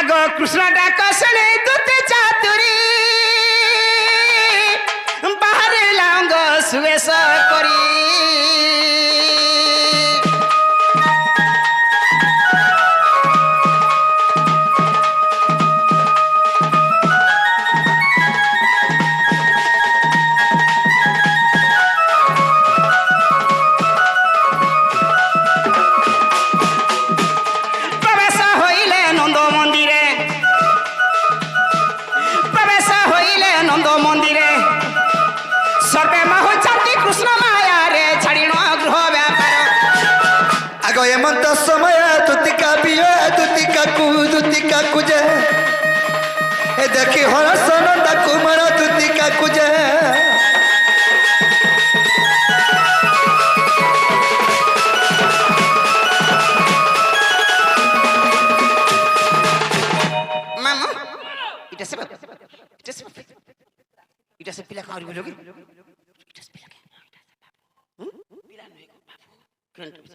आगो कृष्ण डाक सुने दुते चातुरी बाहर लांग सुवेश करी हेमंत समय दुतिका बिया दुतिका कुजे ए देखी हरस नंदा कुमार दुतिका कुजे मामा इटा से पिला खाओ बोलोगे इटा से पिला पिला नहीं बाबू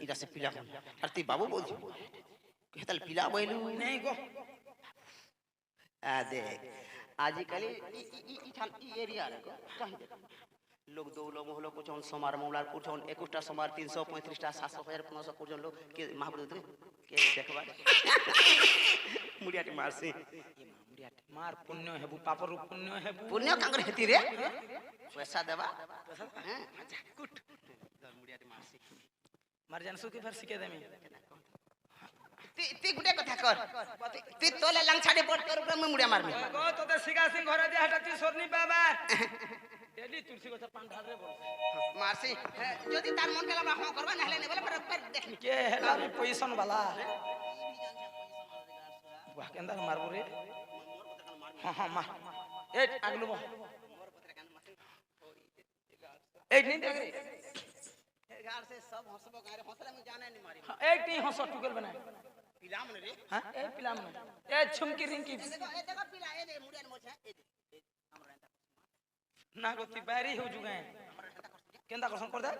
इटा से पिला अरे बाबू बोल कहतल पिला बोलू नहीं गो आ देख आजकल ई एरिया रे को कहीं लोग दो लोग हलो कुछ समार मौलार कुछ 21टा समार 335टा 700 1500 कुछ लोग के महाप्रभु के देखबा मुड़ियाटी मारसी मुड़ियाटी मार पुण्य हेबु पापर पुण्य हेबु पुण्य कांगर हेती रे पैसा देबा हैं कुट मुड़ियाटी मारसी मार जानसु के फिर सिके देमी ती गुटे कथा कर ती तोले लंग छाडे पट कर मैं मुड़िया मारमी गो तो ते सिगा सिंह घर दे हटा ती सोरनी बाबा डेली तुलसी गछ पान ढाल रे बोल मारसी जदी तार मन केला हम करबा नहले ने बोले पर देखनी के हेला भी पोजीशन वाला वाह केंदा मारबो रे हां मार ए अगलो बो ए नहीं देख रे गार से सब हंसबो गारे हंसले में जाने नहीं मारी एक टी हंस टुकल बना पिलाम ने रे हां ए पिलाम ने ए छुमकी रिंकी देखो पिला ए दे मुड़िया ने मोछा ए दे हमरा ना गोती बैरी हो जुगे केंदा करसन कर दे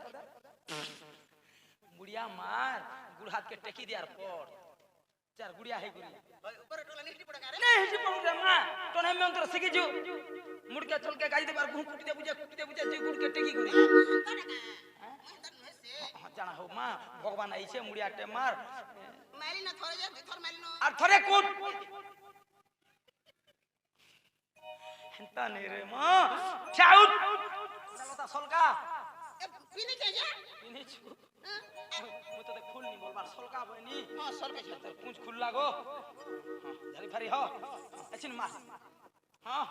मुड़िया मार गुड़ हाथ के टेकी दियार पर चार गुड़िया है गुड़ी ऊपर टोला नहीं पड़ा रे नहीं हिटी पड़ू रे मां तोने में अंतर सिकी जो मुड़ के चल के गाई दे बार कुटी दे बुझे जी गुड़ के टेकी गुड़ी जाना हो मां भगवान आइछे मुड़िया टे मार मारी ना थोरे जे थोर मारी न और थोरे कूद हंता नहीं रे मां चाउट लता सलका पिनी के जा पिनी छु मु तो खुल नहीं बोलबार सलका बनी हां सलके छ तो पूंछ खुल लागो हां धरी फरी हो अचिन मार हां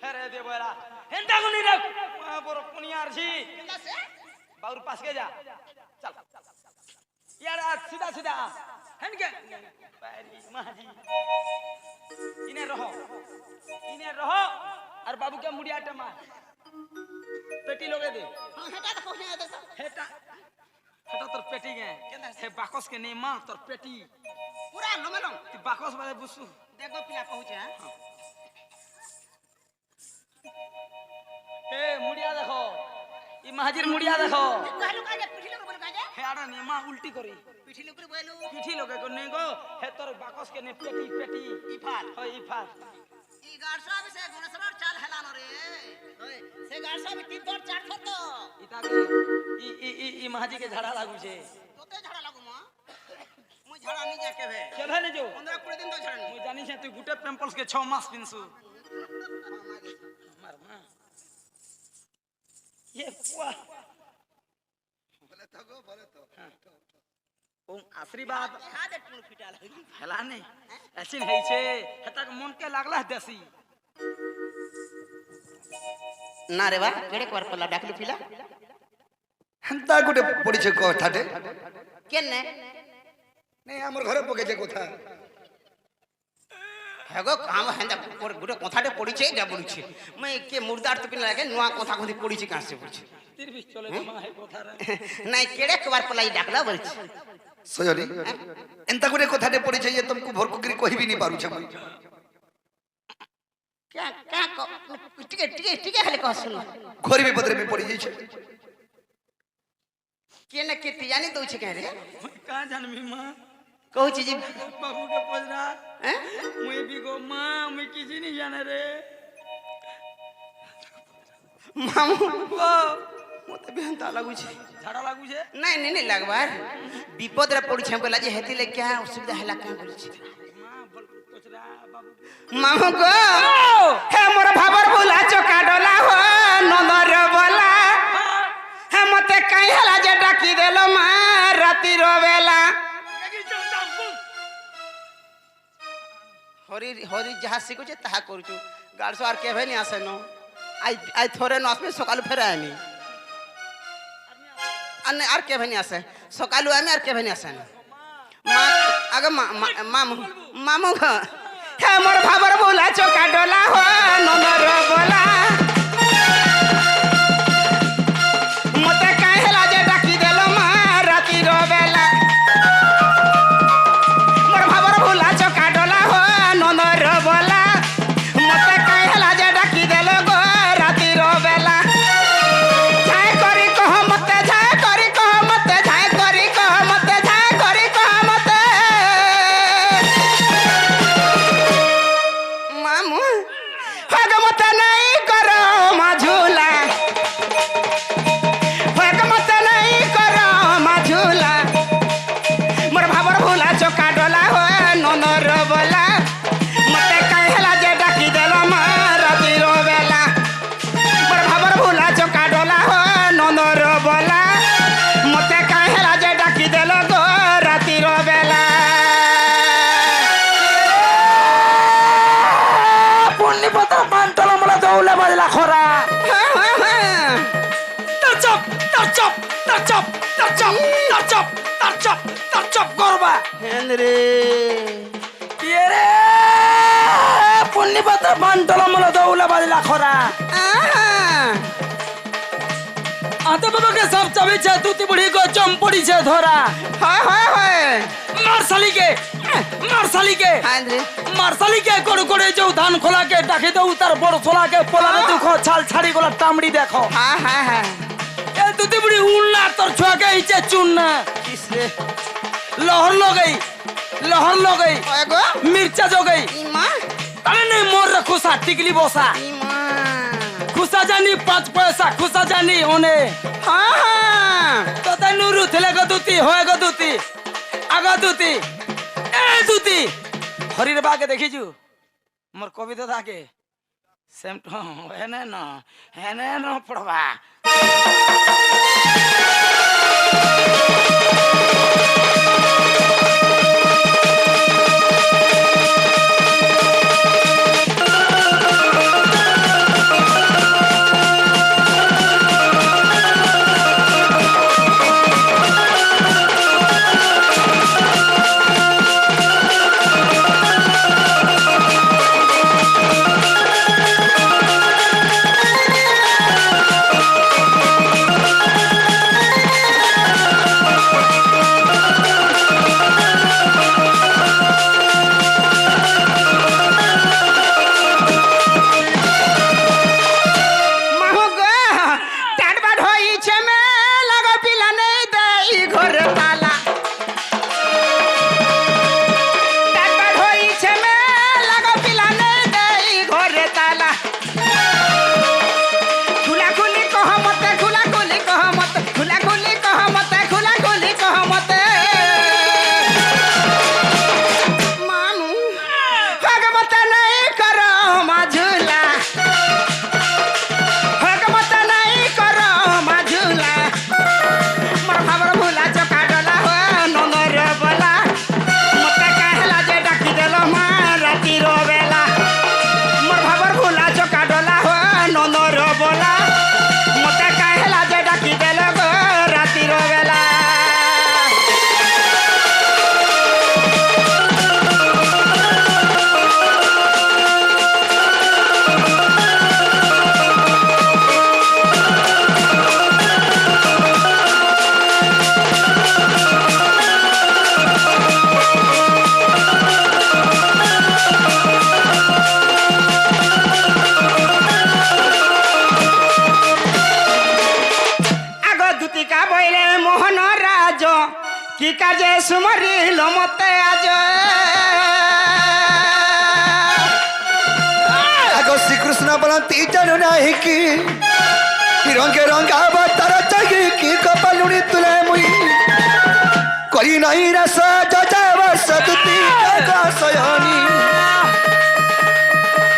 फेरे दे बोला हंता को नहीं रख बोर पुनियार छी केला से बाउर पास के जा चल यार सीधा सीधा हन के पैरी महाजी इने रहो और बाबू के मुड़िया टमा पेटी लोगे दे हां हेटा तो कोने दे हेटा तोर पेटी गे हे बाकस के नहीं मां तोर पेटी पूरा नमलम ती बाकस वाले बुसु देखो पिला पहुंचे हां ए मुड़िया देखो ई महाजीर मुड़िया देखो कहलु काजे पिठी लोग बोल काजे हे आडा ने मां उल्टी करी पिठी लोग बोलू पिठी लोग को ने गो हे तोर बाकस के ने पेटी इफाल हो इफाल ई गारसा भी से गुणसर चाल हलानो रे होय से गारसा भी 3 4 4 थो तो इता के ई महाजी के झाड़ा लागू छे तोते झाड़ा लागू मां मु झाड़ा नहीं जाके भे केभे ने जो 15 20 दिन तो झाड़ा मु जानी छे तू गुटे पिंपल्स के 6 मास पिनसु मार मां ये वाह बोले तो ओम आशीर्वाद हाथ टून फिटा लगी फैला नहीं ऐसिन है छे हतक मन के लागला देसी ना रे बा केड़े कर पला डाकली पिला हंता गुटे पड़ी छे कथाटे केने नहीं हमर घरे पके छे कथा हेगो काम हंदा गुटे कथाटे पड़ी छे जा पड़ी छे मैं के मुर्दार तो पिला के नुआ कथा कोथि पड़ी छे कासे पड़ी छे तीर भी चले जमा है कथा रे नहीं केड़े कबार पलाई डाकला बोल छे सोयरी एंता गुटे कथाटे पड़ी छे ये तुमको भोर कुकरी कहि भी नहीं पारु छे क्या टिके हले कह सुन घोरी में पत्र में पड़ी जाई छे केने केती जानी दउ छे के रे का जानमी मां कहू छी जी बाबू के पजरा গো মা আমি কিছু নি জানে রে মামু ও মতে বেহন্তা লাগুছে ঝাড়া লাগুছে নাই নাই নাই লাগবার বিপদরে পড়ছে বলা যে হেতিলে क्या অসুবিধা হেলা কেন বলছি মা বল কচরা বাবু মামু গো হে মোর ভাবর ভুলা চকা ডলা হো নন্দর বলা হে মতে কাই হেলা যে ডাকি দেল মা রাতির বেলা হরি হরি যাহা শিখুছে তাহা করছু গাড়ছো আর কেভে নি আসে ন আই আই থরে ন আসবে সকালু ফেরে আমি আর কেভে নি আসে সকালু আমি আর কেভে নি আসে না মা আগে মামু মামু গো হে মোর ভাবর ভুলা চকা ডলা হো নন্দর বলা মতে কাই হেলা যে ডাকি দেল মা রাতির বেলা মোর ভাবর ভুলা চকা ডলা হো নন্দর বলা মতে কাই হেলা যে ডাকি দেল গো রাতির বেলা ঝাই করি কহ মতে ঝাই করি কহ মতে ঝাই করি কহ মতে ঝাই করি কহ মতে মামু হগ মতে নাই করো মাঝুলা হগ মতে নাই করো মাঝুলা মোর ভাবর ভুলা চকা ডলা হো ননর বলা মতে কাই হেলা যে ডাকি দেল মা রাতির বেলা মোর ভাবর ভুলা চকা ডলা হো ননর বলা মতে কাই হেলা যে ডাকি দেল গো রাতির বেলা পূর্ণিপতা মানতল মোলা দৌলা বাজলা খরা তার চপ তার চপ তার চপ তার চপ তার চপ তার চপ তার চপ করবা হেনরে কে রে পূর্ণিপতা মানতল মোলা দৌলা বাজলা খরা আতে বাবাকে সব চাবিছে তুতি বুড়ি গো চম পড়িছে ধরা হয় হয় হয় মারসালিকে হেনরে মারসালিকে করে করে যাও ধান খোলাকে ডাকে দাও তার বড় ছোলাকে পোলালে দেখো ছাল ছাড়ি গোলা টামড়ি দেখো হ্যাঁ হ্যাঁ হ্যাঁ এ তুতি বুড়ি উল্লা তোর ছোয়াকে ইচ্ছে চুন না কিসরে লহর লগই হয় গো মির্চা জগই ইমা তাহলে নেই মোর খুসা টিকলি বসা ইমা খুসা জানি 5 পয়সা খুসা জানি ওনে হ্যাঁ হ্যাঁ তো তাই নুরু থেলে গো দুতি হয় গো দুতি আগা দুতি এ দুতি হরির বাগে দেখিছু মোর কবিতা থাকে সেম হেনে ন পড়বা বলতি জানো নাই কি রঙে রঙাবা তারা চাহি কি কপালুনি তুলে মুই করি নাই রস যাবা সতুতি সয়নি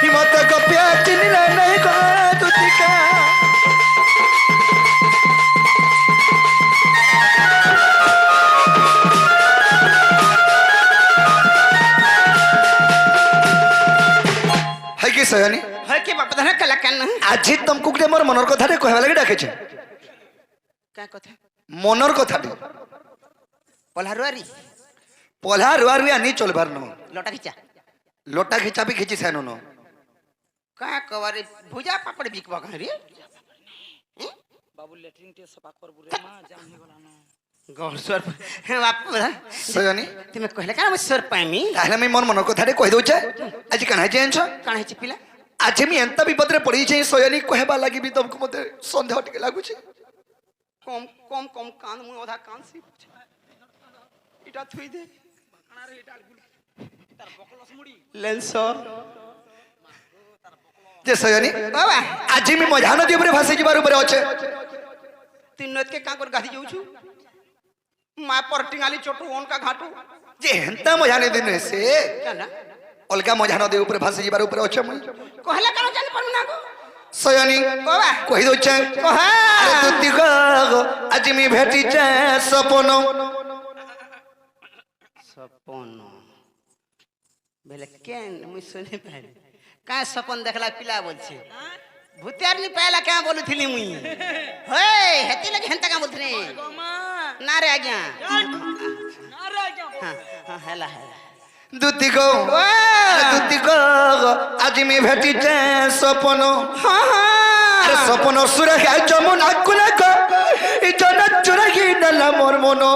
হিমত গপ্যা চিনিলে নাই গো তুতিকা है कि सयानी হয় কি বাপ দানা কলা কেন आज तुमको गुटे मोर मनर कथाटे कहवा लागि डाके কা কথা मनर कथाटे পলহারুয়ারি पल्हा रुआरुआ नहीं चलबार न লটা খিচা लोटा खिचा भी खिची सैनो न কা কবারে ভুজা পাপড় বিকবা রে বাবু ল্যাট্রিন টে সফা করবু রে মা জাম হে গলা না গর সর হ্যাঁ বাপ सयानी তুমি কইলে কেন আমি সর পাইমি ताहले मैं मोर मनर कथाटे कहि दोचे आज कान्हा जेंछ কাণ হইছি পিলা आज मैं एंता विपद रे पड़ी छै सयानी कहबा लागि भी तुमको मते संदेह टिके लागु छै কম কম কম কান মুই ওধা কান সি এটা থুই দে কানারে এটা গুলি তার বকলস মুড়ি লেন্স जे सयानी বাবা आज मैं मझा नदी ऊपर भासी जिबार ऊपर अछे তুই নদকে কা করে গাধি যাউছু মা পরটিঙালি চটু ওনকা ঘাটু जे एंता मझा नदी दिन से কেন अलगा मझा नदी ऊपर भासी जिबार ऊपर अछे मैं কহলে কেন জানি পারবো না গো सयानी বাবা कहि दोचे কহা अरे तुति गो आज मैं भेटी छै सपन सपन বেলে কেন মুই শুনি পাই কা সপন দেখলা পিলা বলছে ভূতিয়ার নি পাইলা কা বলুছিলি মুই হে হেতি লাগে হেনতা কা বলছনি গো মা না রে আজ্ঞা না রে আজ্ঞা হ্যাঁ হ্যাঁ হেলা হেলা दुति गो अरे दुति गो आज मैं भेटी छै सपन হ্যাঁ अरे হ্যাঁ सपन सुर है जमुना कुला को ई जना चुरगी नला मोर मनो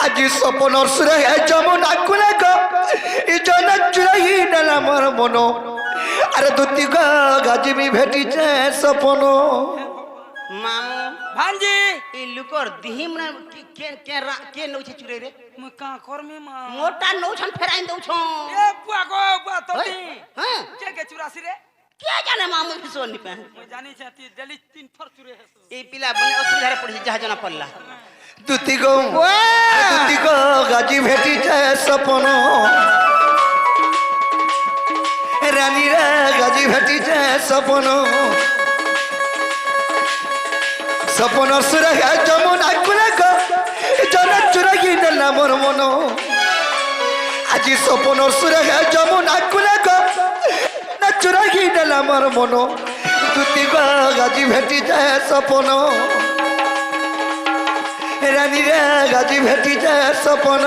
आज सपन सुर है जमुना कुला को ई जना चुरगी नला मोर मनो अरे दुति गो आज मैं भेटी छै सपन মামু ভাঞ্জি এই লুকর দিহিম না কে কে কে নউছে চুরে রে মু কা করমে মা মোটা নউছন ফেরাই দউছন এ বুয়া গো বুয়া তোটি হ্যাঁ কে কে চুরাসি রে কে জানে মামু ভীষণ নি পায় মই জানি ছাতি ডেলি 3 থর চুরে হেসু এই পিলা বনে অসুবিধারে পড়ি যাহা জনা পড়লা दुति गो अरे दुति गो आज भेटी छै सपन रानी रे आज भेटी छै सपन सपन सुर है जमुना कुला को जना चुरगी नला मोर मनो आज सपन सुर है जमुना कुला को ना चुरगी नला मोर मनो दुति गो आज भेटी छै सपन रानी रे आज भेटी छै सपन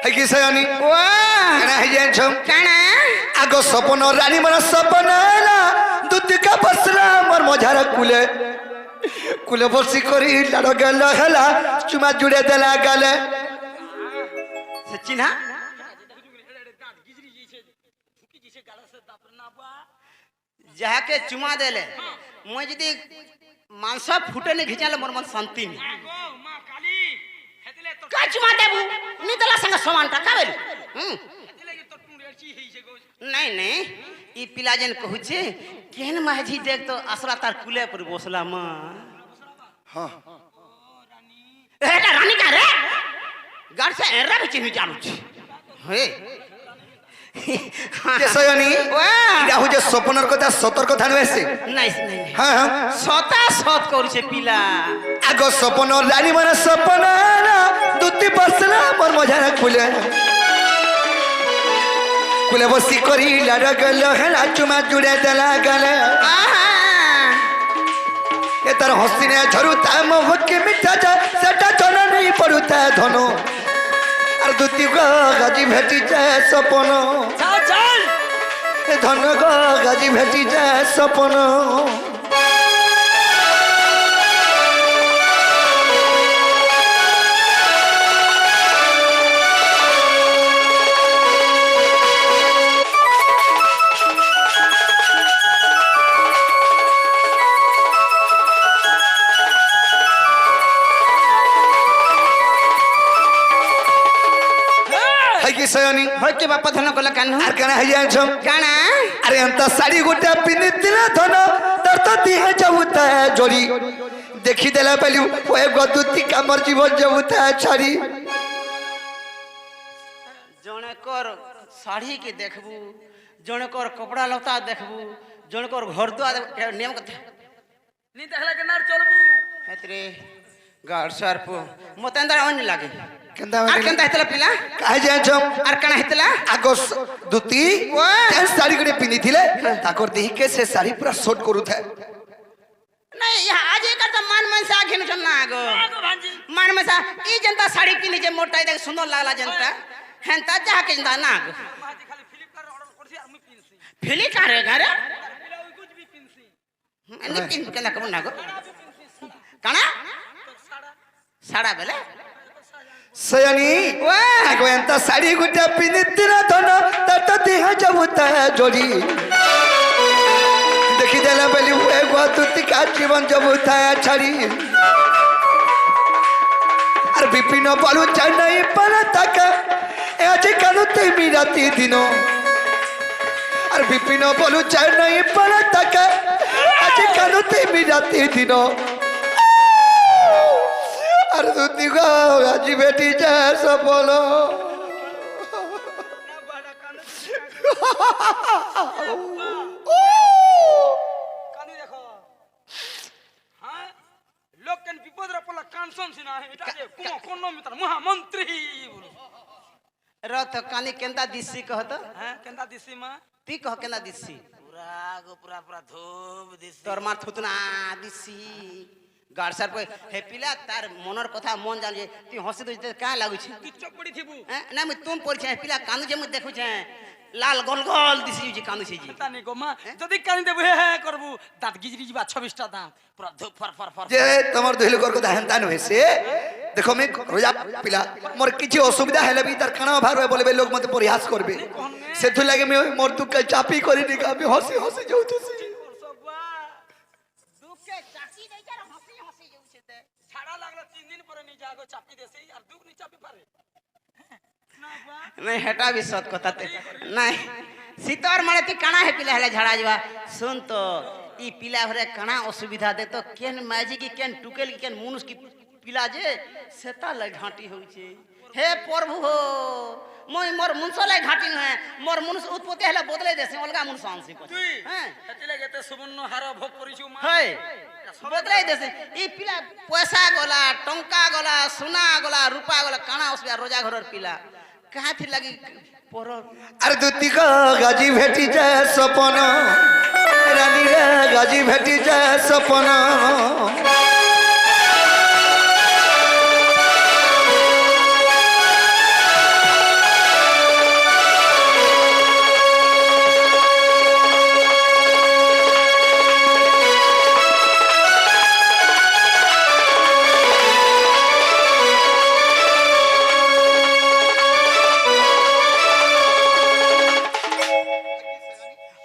है कि सयानी वाह केना है जेन छम কানা आगो सपन रानी मन सपन ना दुति का बसला मोर मझार कुले कुले बसी करी लाड़ गल हला चुमा जुड़े देला गले সচিন হ্যাঁ দাঁত গিজরি জিছে ঢুকি জিছে গালা সে দাপর না বা যাহাকে চুমা দেলে মই যদি মাংস ফুটে নি ঘিচালে মোর মন শান্তি নি গো মা কালী হেতিলে তোর কা চুমা দেবু নি দেলা সঙ্গে সমানটা কাবেল হেতিলে তোর টুঁড়েছি হেইছে গো নাই নাই ই পিলা যেন কহুছে কেন মাঝি দেখ তো আসলা তার কুলে পর বসলা মা हां এটা রানী কা রে গাড় সে এরা भी चिन्ह जानू छी हे जे सयानी वाह इडा हो जे सपनर कथा सतर कथा नसे नाइस नाइस हां हां सता सत करूছে पिला आगो सपन रानी मन सपन ना दुति बसला मोर मझार कुले कुले बसी करी लाड़ गल हला चुमा जुड़े देला गले आहा ए तार हसीने झरुता मोह के मिठा जा सेटा जन नहीं पड़ुता धनो और दुति गो गाजी भेटी जाए सपन चल चल ए धन गो गाजी भेटी जाए सपन ଆଜି ସୟନି হইকি বাপ ধন কলা কানু আর কানা হই যাইছ কানা আরে এন্তা শাড়ি গোটা পিনিতিলা ধন তোর তো দিহে যাউতা জড়ি দেখি দেলা পেলু ওই গদুতি কামর জীবন যাউতা ছাড়ি জଣକର ଶାଢ଼ୀ କି ଦେଖବୁ ଜଣକର କପଡ଼ା ଲତା ଦେଖବୁ ଜଣକର ଘର ଦୁଆର ନିୟମ କଥା নি দেখলা কেনার চলবু ହେଥିରେ ଗାଡ଼ ସାର୍ପ ମୋତେ ଏନ୍ତା ଅନି ଲାଗେ কেনতা আর কেনতা ହେଇଥିଲା ପିଲା কাহে যাইছ আর কাଣା ହେଇଥିଲା আগ দুতি কেন শাড়ি গোটে পিনিছিলে তাকর দেহিকে সে শাড়ি পুরা শর্ট করুথায় ନାଇଁ ଆଜି ଏକା ତ ମାନ ମନସା ଘିନୁଛନ୍ ନା ଆଗ আগো ভাঞ্জি ମାନ মনସା ଇ ଯେନ୍ତା ଶାଢ଼ୀ ପିନ୍ଧିଛେ ମୋଟା ଦେଖ ସୁନ୍ଦର ଲାଗଲା ଯେନ୍ତା ହେନ୍ତା ଯାହାକେ ଯେନ୍ତା ନା ଆଗ ভাজি খালি ফ্লিপকার্ট অর্ডার করছি আমি পিনছি ফিলি কারে গারে পিলা ওই কুছ বি পিনছি এনে পিন কেনা কব না গো আমি পিনছি সাদা কাଣା তো সাদা সাড়া বেলে সয়নি আগ এন্তা শাড়ি গোটা পিনিতিলা ধন তোর তো দিহে যাউতা জড়ি দেখি দেলা পেলু ওই গদুতি কা জীবন যাউতা ছাড়ি আর বিপিন বলু চাই নাই পারা তাকা আজ কেন তুমি রাতি দিন আর বিপিন বলু চাই নাই পারা তাকা আজ কেন তুমি রাতি দিন আর দুটি গো আজি বেটি যা সফল না বাড়া কানে কানি দেখো হ্যাঁ লোক কেন বিপদরে পড়লা কানসন সিনা এটা যে কোন মিটার মহামন্ত্রী বলো রত কানি কেনতা দিছি কহত হ্যাঁ কেনতা দিছি মা তুই কহ কেনা দিছি পুরা গো পুরা পুরা ধূপ দিছি তোর মার থুতনা দিছি গাড়সার পে হে পিলা তার মনের কথা মন জান যে তুই হসি দইতে কা লাগুছি তুই চোখ পড়ি থিবু না মুই তুম পড়ছে পিলা কানু যে মুই দেখুছে লাল গল গল দিছি যে কানু ছে জি তানি গো মা যদি কানি দেবু হে হে করবু দাঁত গিজরি যা 26টা দাঁত পুরা ধূপ ফর ফর ফর যে তোমার দুই লোকর কথা হেনতা নহে সে দেখো আমি রোজা পিলা মোর কিছু অসুবিধা হেলে বি তার খানা ভার বলবে লোক মতে পরিহাস করবে সেথু লাগে আমি মোর দুঃখ চাপি করি নি আমি হসি হসি যাউতুছি দুঃখে চাচি দেইছার হসি হসি যাউছে তে ছাড়া লাগলো 3 দিন পরে নি যাগো চাপি দেছে আর দুঃখ নি চাপি পারে না বা নাই হেটা বি সত কথা তে নাই শীতর মানে তুই কানা হে পিলা হেলে ঝাড়া যাবা শুন তো ই পিলা ঘরে কানা অসুবিধা দে তো কেন মাজি কি কেন টুকেল কি কেন মুনুষ কি পিলা যে সেটা লাই ঘাটি হইছে হে প্রভু হো মই মোর মুনস লাই ঘাটি নহে মোর মুনুষ উৎপত্তি হেলে বদলে দেছে অলগা মুনুষ আনছি তুই হ্যাঁ সেটি লাগে তে সুবর্ণ হার ভোগ করিছু মা হয় বদলাই দেছে ই পিলা পয়সা গলা টঙ্কা গলা সোনা গলা রূপা গলা কানা অসুবিধা রোজা ঘরের পিলা কাহাথি লাগি পর আর দুটি গো গাজি ভেটি যায় সপন রানী রে গাজি ভেটি যায় সপন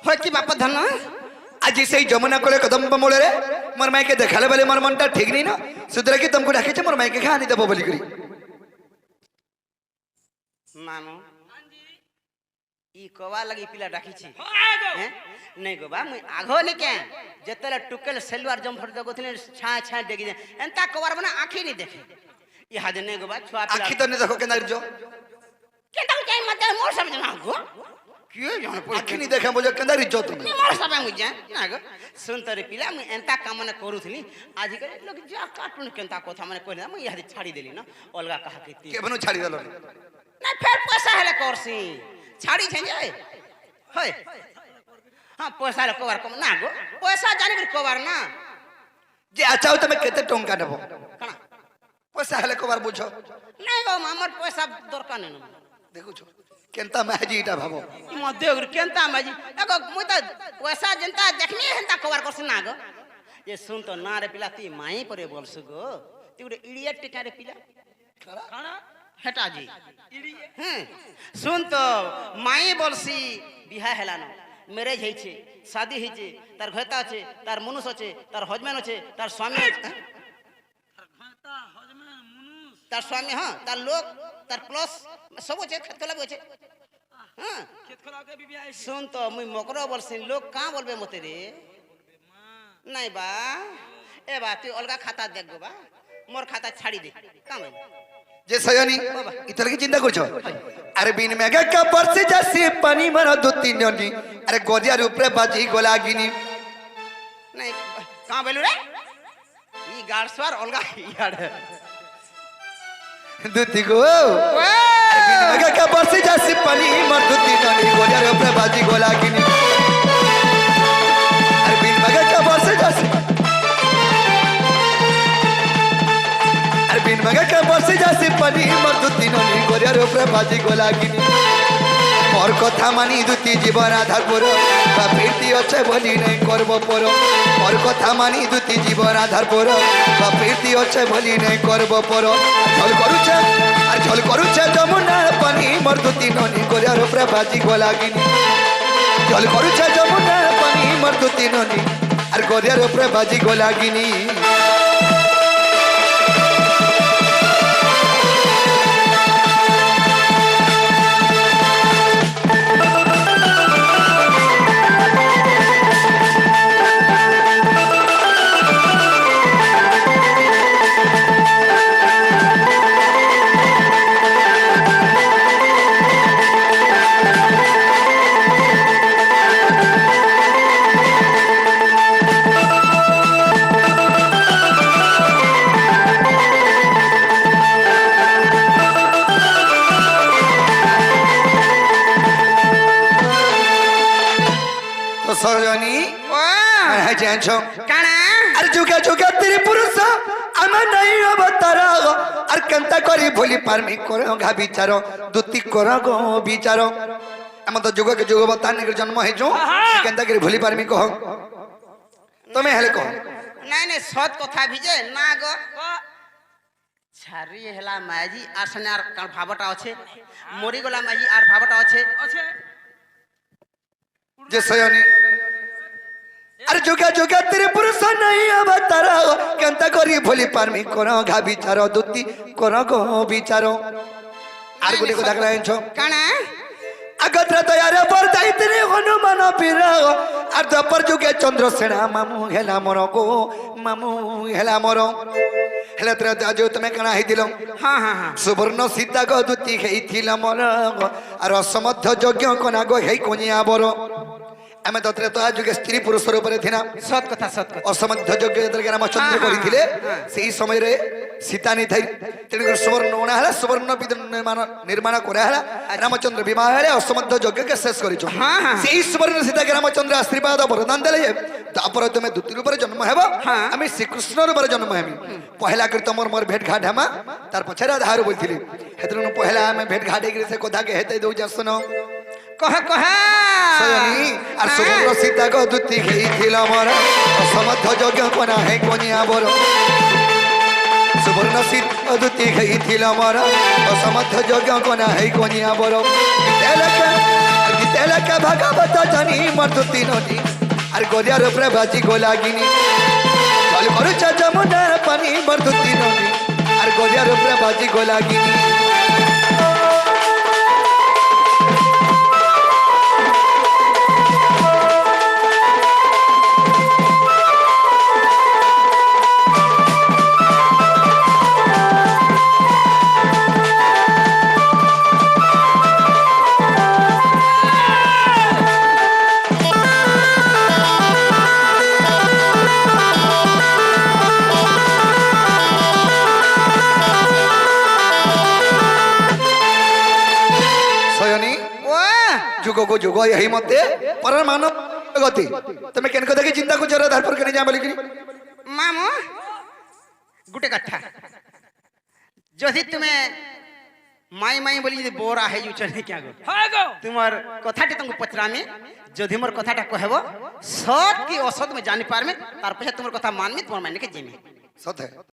হয় কি বাপ ধন আজি সেই যমুনা কোলে কদম্ব মূলে মোর মাইকে দেখালে বলে মোর মনটা ঠিক নেই না সুতরাং কি তোমাকে ডাকিছে মোর মাইকে খানি দেবো বলি করি মামু ই কবা লাগি পিলা ডাকিছি আগো হ্যাঁ নাই গো বা মুই আঘো নি কে যেতলে টুকেল সেলুয়ার জম্ফর জগতনে ছাঁ ছাঁ দেখি দে এন্তা কবার মানে আখি নি দেখে ই হাদে নাই গো বা ছুয়া পিলা আখি তো নে দেখো কেন জ কেন চাই মতে মোর সামনে না গো কি জানো পড়ি আখি নি দেখা বলে কেন ইজ্জত তুমি মোর সামনে মুই যা না গো শুন তরে পিলা মুই এন্তা কাম মানে করুথলি আজি কালি লোক যা কাটুন কেনতা কথা মানে কইলা মুই ইহাদে ছাড়ি দেলি না অলগা কাহা কে তি কেবনো ছাড়ি দিল না ফের পয়সা হেলে করছি ছাড়ি ছে যায় হয় হ্যাঁ পয়সা হেলে কবার কম না গো পয়সা জানি করে কবার না যে আচাও তুমি কেতে টঙ্কা নেব কানা পয়সা হেলে কবার বুঝো নাই গো আমার পয়সা দরকার নেই দেখুছো কেনতা মাজি এটা ভাবো ই মধ্যে কেনতা মাজি দেখো মুই তো পয়সা যেনতা দেখনি হেনতা কবার করছ না গো যে শুন তো না রে পিলা তুই মাই পরে বলছু গো তুই ଗୋଟେ ইডিয়েট টিকা রে পিলা কানা হেটা জি ইড়ি হ্যাঁ শুন তো মাই বলছি বিহা হেলানো ম্যারেজ হয়েছে শাদি হয়েছে তার ঘয়তা আছে তার মনুষ আছে তার হজবেন্ড আছে তার স্বামী আছে ঘাটা হজমে মুনুস তার স্বামী হ্যাঁ তার লোক তার প্লস সব আছে খেত খোলা আছে হ্যাঁ खेत खोला के बीबी आई শুন তো মুই মকর বলছি লোক কাঁ বলবে মতে রে নাই বা এ বা তুই অলগা খাতা দেখবো বা মোর খাতা ছাড়ি দে কাঁ বলবে যে সয়নি ইতর কি চিন্তা করছো আরে বিন মেঘা কা বর্ষে যাসি পানি মারা দু তিন জনি আরে গদিয়ার উপরে বাজি গোলাগিনি নাই কাঁ বলু রে ই গাড়সওয়ার অলগা ইয়ার দুতি গো বিন মেঘা কা বর্ষে যাসি পানি মার দু তিন জনি গদিয়ার উপরে বাজি গোলাগিনি আরে বিন মেঘা কা বর্ষে যাসি আরে বিন মেঘা কা বর্ষে যাসি পানি মার দু তিন জনি গদিয়ার উপরে বাজি গোলাগিনি মোর কথা মানি দুতি জীবন আধার পর বা প্রীতি আছে বলি নাই করব পর মোর কথা মানি দুতি জীবন আধার পর বা প্রীতি আছে বলি নাই করব পর ঝল করুছে যমুনার পানি মোর দুতি ননি গরিয়ার উপরে বাজি গোলাগিনি ঝল করুছে যমুনার পানি মোর দুতি ননি আর গরিয়ার উপরে বাজি গোলাগিনি সজনী ও হ্যাঁ জানছো কানা আর যুগে যুগে তেরে পুরুষ আমার নাই অবতার আর কেনতা করি ভুলি পারমি কর ঘা বিচার দুতি কর গো বিচার এমন তো যুগকে যুগ অবতার জন্ম হয়েছো কেনতা করি ভুলি পারমি কহ তুমি হেলে কহ নাই নাই সৎ কথা ভিজে না গো ছাড়ি হেলা মাঝি আর সামনে আর কার ভাবটা আছে মরি গলা মাঝি আর ভাবটা আছে আছে যে সয়নি আর যুগে যুগে তেরে পুরুষ নাই অবতার কেনতা করি ভুলি পারমি কর ঘা বিচার দুতি কর গো বিচার আর গোটে কথা জানছো কানা আগত্রা তয়ারে পর যাইতিনি হনুমান পীর আর দ্বাপর যুগে চন্দ্রসেনা মামু হেলা মর গো মামু হেলা মর হেলা ত্রে আজ তুমি কানা হইতিল হ্যাঁ হ্যাঁ হ্যাঁ সুবর্ণ সীতা গো দুতি হেইছিল মর আর অসমর্থ যজ্ঞ কনা গো হেই কোনিয়া বর আমি তত্রে তো আজ যুগে স্ত্রী পুরুষের উপরে থিনা সৎ কথা সৎ কথা অসমর্থ যজ্ঞ যেতরে রামচন্দ্র করিଥିଲେ সেই সময়ে সীতা নি থাই তেণু সুবর্ণ ওনা হেলা সুবর্ণ নির্মাণ করা হেলা রামচন্দ্র বিবাহ হেলে অসমর্থ যজ্ঞকে শেষ করিছ সেই সুবর্ণ সীতাকে রামচন্দ্র আশীর্বাদ বরদান দেলে তারপরে তুমি দ্বিতীয় রূপে জন্ম হেব আমি শ্রীকৃষ্ণ রূপে জন্ম হেমি পহলা করে তোমার মোর ভেট ঘাট হেমা তার পছরে রাধার বলছিলি হেতরু পহলা আমি ভেট ঘাট গিয়ে সে কথা কে হেতে দউ যাসন কহ কহ সয়নি আর সুবর্ণ সীতা গো দুতি খেইছিল মোর অসমর্থ যজ্ঞ কোনা হে কোনিয়া বর সুবর্ণ সীতা দুতি খেইছিল মোর অসমর্থ যজ্ঞ কোনা হে কোনিয়া বর গীতেলকে ভাগবত জানি মোর দুতি নদী আর গদিয়ার উপরে বাজি গোলাগিনি জল করুছে যমুনার পানি মোর দুতি নদী আর গদিয়ার উপরে বাজি গোলাগিনি যুগ যুগ এই মতে পরমাণু গতি তুমি কেন কথা কি চিন্তা করছো তারপর কেন যা বলি মামু গুটে কথা যদি তুমি মাই মাই বলি যদি বোরা হয়ে যাচ্ছ না क्या गो हां गो তোমার কথাটি তুমি পচরামি যদি মোর কথাটা কহব সৎ কি অসৎ মে জানি পারমে তার পরে তোমার কথা মানমি তোমার মানকে জিমি সত